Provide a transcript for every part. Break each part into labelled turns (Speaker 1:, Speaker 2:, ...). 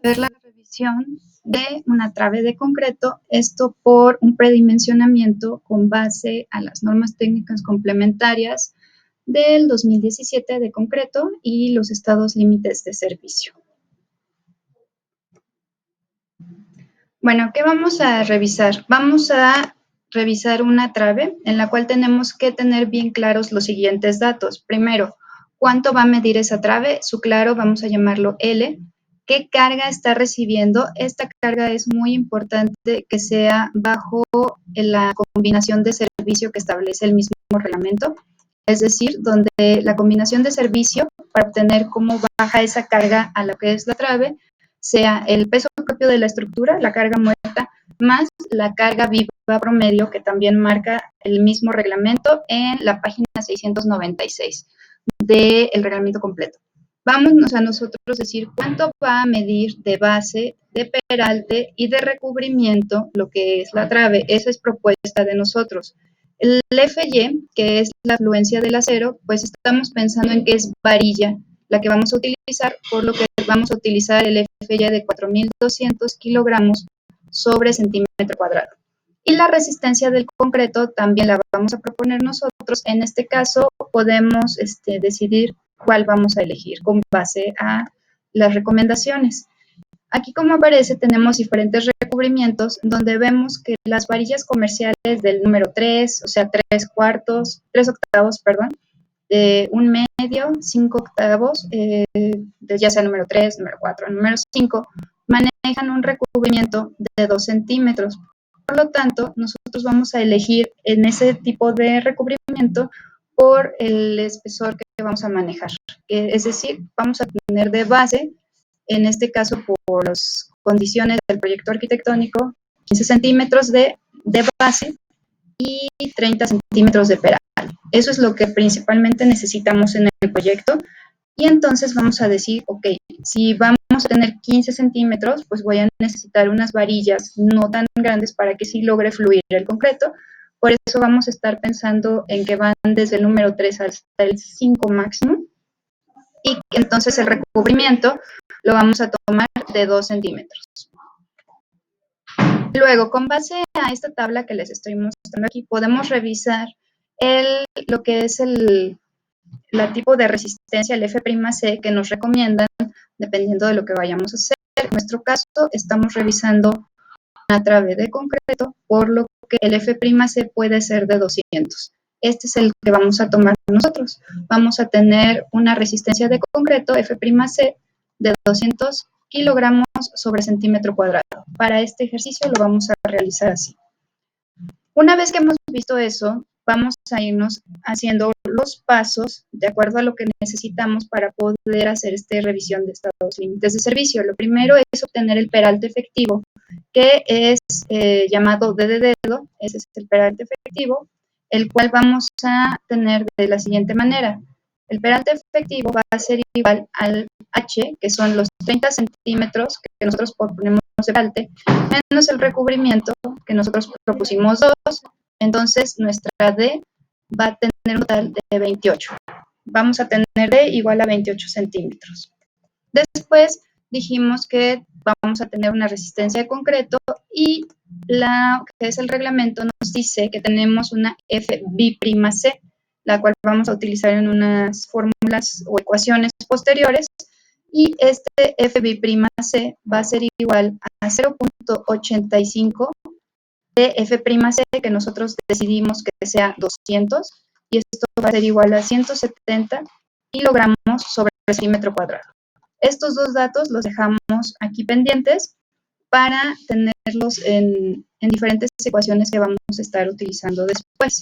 Speaker 1: proceder la revisión de una trave de concreto, esto por un predimensionamiento con base a las normas técnicas complementarias del 2017 de concreto y los estados límites de servicio. Bueno, ¿qué vamos a revisar? Vamos a revisar una trave en la cual tenemos que tener bien claros los siguientes datos. Primero, ¿cuánto va a medir esa trave? Su claro vamos a llamarlo L. ¿Qué carga está recibiendo? Esta carga es muy importante que sea bajo la combinación de servicio que establece el mismo reglamento, es decir, donde la combinación de servicio para obtener cómo baja esa carga a lo que es la trave sea el peso propio de la estructura, la carga muerta, más la carga viva promedio que también marca el mismo reglamento en la página 696 del reglamento completo. Vámonos a nosotros decir cuánto va a medir de base, de peralte y de recubrimiento lo que es la trave. Esa es propuesta de nosotros. El FY, que es la afluencia del acero, pues estamos pensando en que es varilla la que vamos a utilizar, por lo que vamos a utilizar el FY de 4.200 kilogramos sobre centímetro cuadrado. Y la resistencia del concreto también la vamos a proponer nosotros. En este caso podemos decidir cuál vamos a elegir con base a las recomendaciones. Aquí, como aparece, tenemos diferentes recubrimientos donde vemos que las varillas comerciales del número 3, o sea, 3 octavos, de 1/2, 5 octavos, ya sea número 3, número 4, número 5, manejan un recubrimiento de 2 centímetros. Por lo tanto, nosotros vamos a elegir en ese tipo de recubrimiento por el espesor que vamos a manejar. Es decir, vamos a tener de base, en este caso por las condiciones del proyecto arquitectónico, 15 centímetros de base y 30 centímetros de peralte. Eso es lo que principalmente necesitamos en el proyecto. Y entonces vamos a decir, ok, si vamos a tener 15 centímetros, pues voy a necesitar unas varillas no tan grandes para que sí logre fluir el concreto. Por eso vamos a estar pensando en que van desde el número 3 hasta el 5 máximo. Y entonces el recubrimiento lo vamos a tomar de 2 centímetros. Luego, con base a esta tabla que les estoy mostrando aquí, podemos revisar lo que es la tipo de resistencia, el F'C, que nos recomiendan dependiendo de lo que vayamos a hacer. En nuestro caso, estamos revisando una trave de concreto, por lo que el F'C puede ser de 200. Este es el que vamos a tomar nosotros. Vamos a tener una resistencia de concreto, F'C, de 200 kilogramos sobre centímetro cuadrado. Para este ejercicio lo vamos a realizar así. Una vez que hemos visto eso, vamos a irnos haciendo los pasos de acuerdo a lo que necesitamos para poder hacer esta revisión de estados límites de servicio. Lo primero es obtener el peralte efectivo, que es llamado D de dedo. Ese es el peralte efectivo, el cual vamos a tener de la siguiente manera. El peralte efectivo va a ser igual al H, que son los 30 centímetros que nosotros proponemos de peralte, menos el recubrimiento, que nosotros propusimos 2, entonces nuestra D va a tener un total de 28. Vamos a tener D igual a 28 centímetros. Después dijimos que vamos a tener una resistencia de concreto y que es el reglamento nos dice que tenemos una F'C, la cual vamos a utilizar en unas fórmulas o ecuaciones posteriores, y este F'C va a ser igual a 0.85 de F'C, que nosotros decidimos que sea 200, y esto va a ser igual a 170 kilogramos sobre centímetro cuadrado. Estos dos datos los dejamos aquí pendientes para tenerlos en diferentes ecuaciones que vamos a estar utilizando después.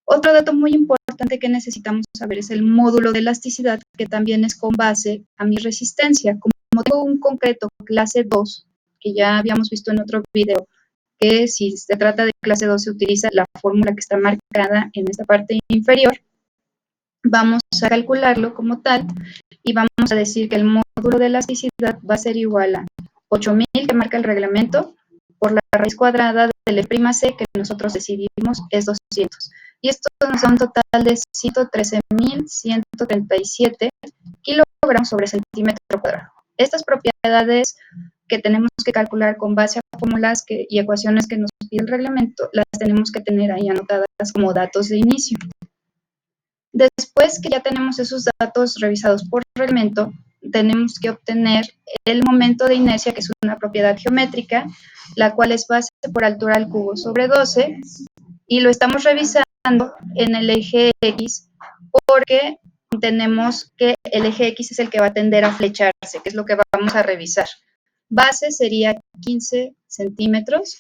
Speaker 1: Otro dato muy importante que necesitamos saber es el módulo de elasticidad, que también es con base a mi resistencia. Como tengo un concreto clase 2, que ya habíamos visto en otro video, que si se trata de clase 2 se utiliza la fórmula que está marcada en esta parte inferior, vamos a calcularlo como tal y vamos a decir que el módulo de elasticidad va a ser igual a 8.000, que marca el reglamento, por la raíz cuadrada del F'C, que nosotros decidimos es 200. Y esto nos da un total de 113.137 kilogramos sobre centímetro cuadrado. Estas propiedades que tenemos que calcular con base a fórmulas y ecuaciones que nos pide el reglamento, las tenemos que tener ahí anotadas como datos de inicio. Después que ya tenemos esos datos revisados por reglamento, tenemos que obtener el momento de inercia, que es una propiedad geométrica, la cual es base por altura al cubo sobre 12, y lo estamos revisando en el eje X, porque tenemos que el eje X es el que va a tender a flecharse, que es lo que vamos a revisar. Base sería 15 centímetros.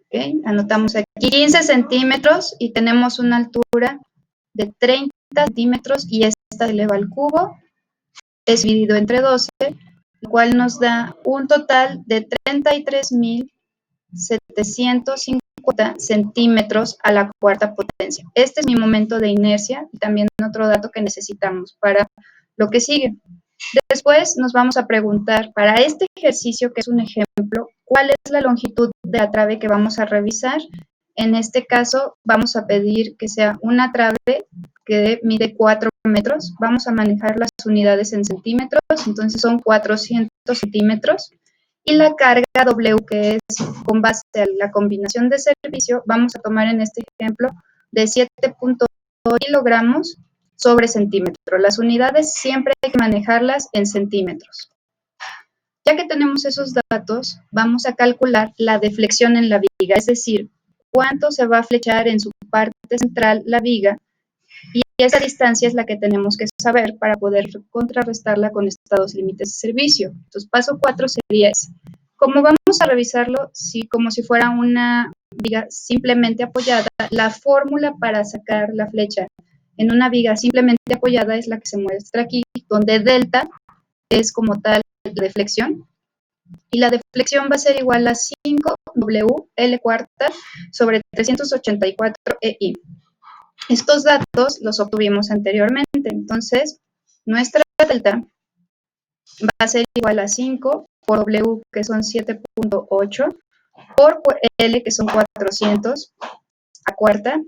Speaker 1: Okay, anotamos aquí 15 centímetros y tenemos una altura de 30 centímetros y esta se eleva al cubo, es dividido entre 12, lo cual nos da un total de 33.750 centímetros a la cuarta potencia. Este es mi momento de inercia y también otro dato que necesitamos para lo que sigue. Después nos vamos a preguntar, para este ejercicio, que es un ejemplo, ¿cuál es la longitud de la trave que vamos a revisar? En este caso, vamos a pedir que sea una trave que mide 4 metros. Vamos a manejar las unidades en centímetros, entonces son 400 centímetros. Y la carga W, que es con base a la combinación de servicio, vamos a tomar en este ejemplo de 7.2 kilogramos sobre centímetro. Las unidades siempre hay que manejarlas en centímetros. Ya que tenemos esos datos, vamos a calcular la deflexión en la viga, es decir, cuánto se va a flechar en su parte central la viga, y esa distancia es la que tenemos que saber para poder contrarrestarla con estados límites de servicio. Entonces, paso 4 sería ese. Como vamos a revisarlo como si fuera una viga simplemente apoyada, la fórmula para sacar la flecha en una viga simplemente apoyada es la que se muestra aquí, donde delta es como tal la deflexión, y la deflexión va a ser igual a 5W L cuarta sobre 384 EI. Estos datos los obtuvimos anteriormente, entonces nuestra delta va a ser igual a 5 por W, que son 7.8, por L, que son 400 a cuarta.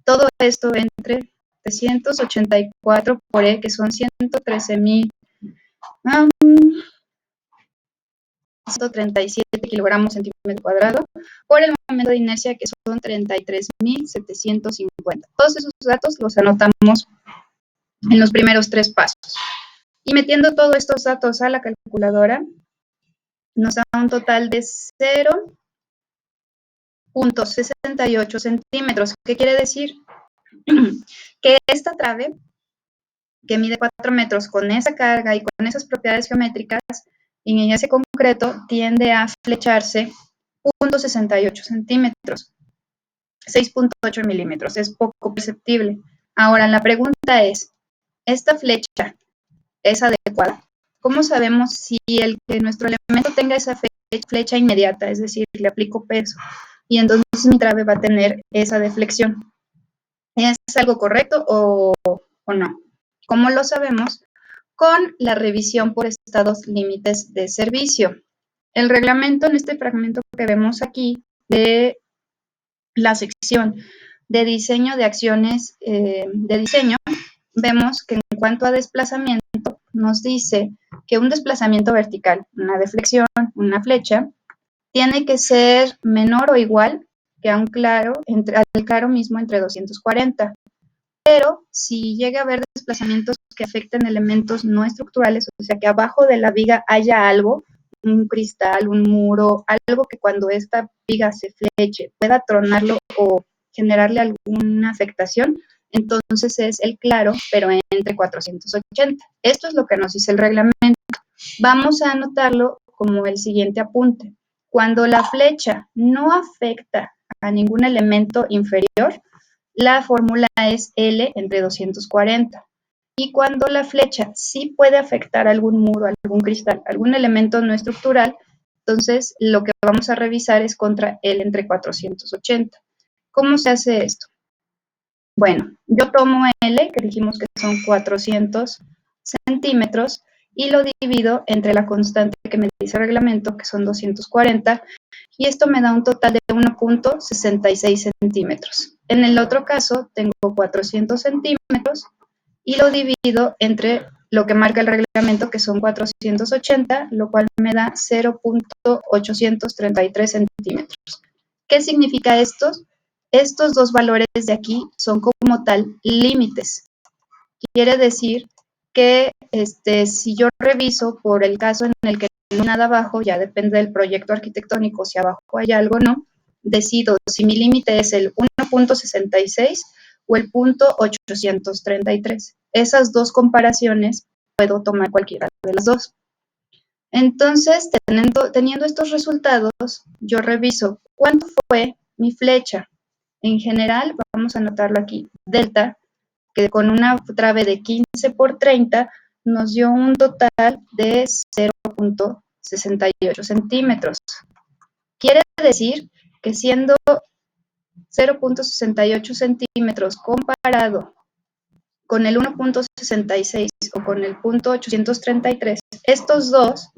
Speaker 1: Todo esto entre 384 por E, que son 137 kilogramos centímetro cuadrado, por el momento de inercia, que son 33.750. Todos esos datos los anotamos en los primeros 3 pasos. Y metiendo todos estos datos a la calculadora, nos da un total de 0.68 centímetros. ¿Qué quiere decir? Que esta trave, que mide 4 metros, con esa carga y con esas propiedades geométricas, en ese concreto tiende a flecharse 0.68 centímetros, 6.8 milímetros, es poco perceptible. Ahora, la pregunta es, ¿esta flecha es adecuada? ¿Cómo sabemos si nuestro elemento tenga esa flecha inmediata, es decir, le aplico peso, y entonces mi trave va a tener esa deflexión? ¿Es algo correcto o no? ¿Cómo lo sabemos? Con la revisión por estados límites de servicio. El reglamento, en este fragmento que vemos aquí de la sección de diseño de acciones de diseño, vemos que en cuanto a desplazamiento nos dice que un desplazamiento vertical, una deflexión, una flecha, tiene que ser menor o igual que a un claro, al claro mismo entre 240. Pero si llega a haber desplazamientos que afecten elementos no estructurales, o sea, que abajo de la viga haya algo, un cristal, un muro, algo que cuando esta viga se fleche pueda tronarlo o generarle alguna afectación, entonces es el claro, pero entre 480. Esto es lo que nos dice el reglamento. Vamos a anotarlo como el siguiente apunte. Cuando la flecha no afecta a ningún elemento inferior, la fórmula es L entre 240. Y cuando la flecha sí puede afectar algún muro, algún cristal, algún elemento no estructural, entonces lo que vamos a revisar es contra L entre 480. ¿Cómo se hace esto? Bueno, yo tomo L, que dijimos que son 400 centímetros, y lo divido entre la constante que me dice el reglamento, que son 240, y esto me da un total de 1.66 centímetros. En el otro caso, tengo 400 centímetros y lo divido entre lo que marca el reglamento, que son 480, lo cual me da 0.833 centímetros. ¿Qué significa esto? Estos dos valores de aquí son como tal límites. Quiere decir que si yo reviso por el caso en el que no hay nada abajo, ya depende del proyecto arquitectónico, si abajo hay algo o no, decido si mi límite es el 1.66 o el 0.833. Esas dos comparaciones puedo tomar cualquiera de las dos. Entonces, teniendo estos resultados, yo reviso cuánto fue mi flecha. En general, vamos a anotarlo aquí, delta, que con una trave de 15 por 30 nos dio un total de 0.68 centímetros. Quiere decir que siendo 0.68 centímetros comparado con el 1.66 o con el 0.833, estos dos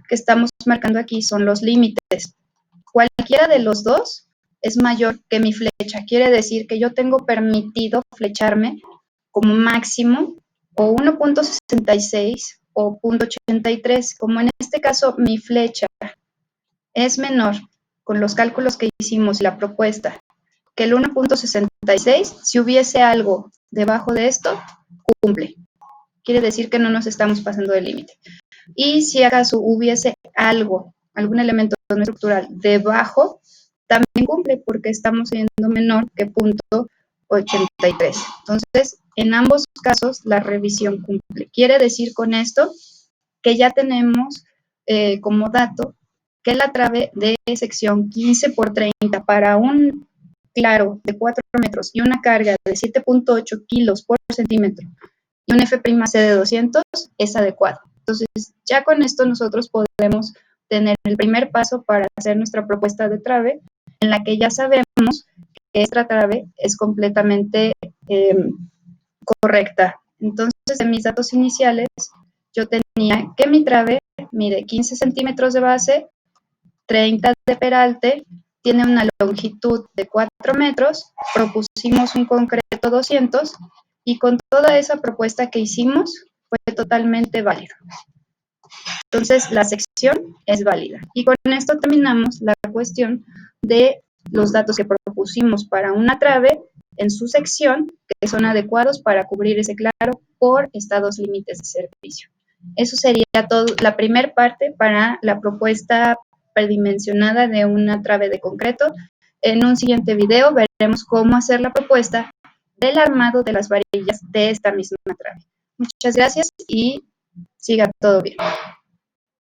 Speaker 1: que estamos marcando aquí son los límites. Cualquiera de los dos es mayor que mi flecha. Quiere decir que yo tengo permitido flecharme como máximo o 1.66 o 0.83. Como en este caso mi flecha es menor con los cálculos que hicimos y la propuesta que el 1.66, si hubiese algo debajo de esto, cumple. Quiere decir que no nos estamos pasando del límite. Y si acaso hubiese algo, algún elemento no estructural debajo, también cumple porque estamos siendo menor que 0.83. Entonces, en ambos casos, la revisión cumple. Quiere decir con esto que ya tenemos como dato que la trave de sección 15 por 30 para un claro de 4 metros y una carga de 7.8 kilos por centímetro y un F'C de 200 es adecuado. Entonces, ya con esto nosotros podemos tener el primer paso para hacer nuestra propuesta de trave, en la que ya sabemos que esta trave es completamente correcta. Entonces, en mis datos iniciales, yo tenía que mi trave mide 15 centímetros de base, 30 de peralte, tiene una longitud de 4 metros, propusimos un concreto 200 y con toda esa propuesta que hicimos fue totalmente válido. Entonces la sección es válida. Y con esto terminamos la cuestión de los datos que propusimos para una trave en su sección, que son adecuados para cubrir ese claro por estados límites de servicio. Eso sería todo, la primera parte para la propuesta predimensionada de una trave de concreto. En un siguiente video veremos cómo hacer la propuesta del armado de las varillas de esta misma trave. Muchas gracias y siga todo bien.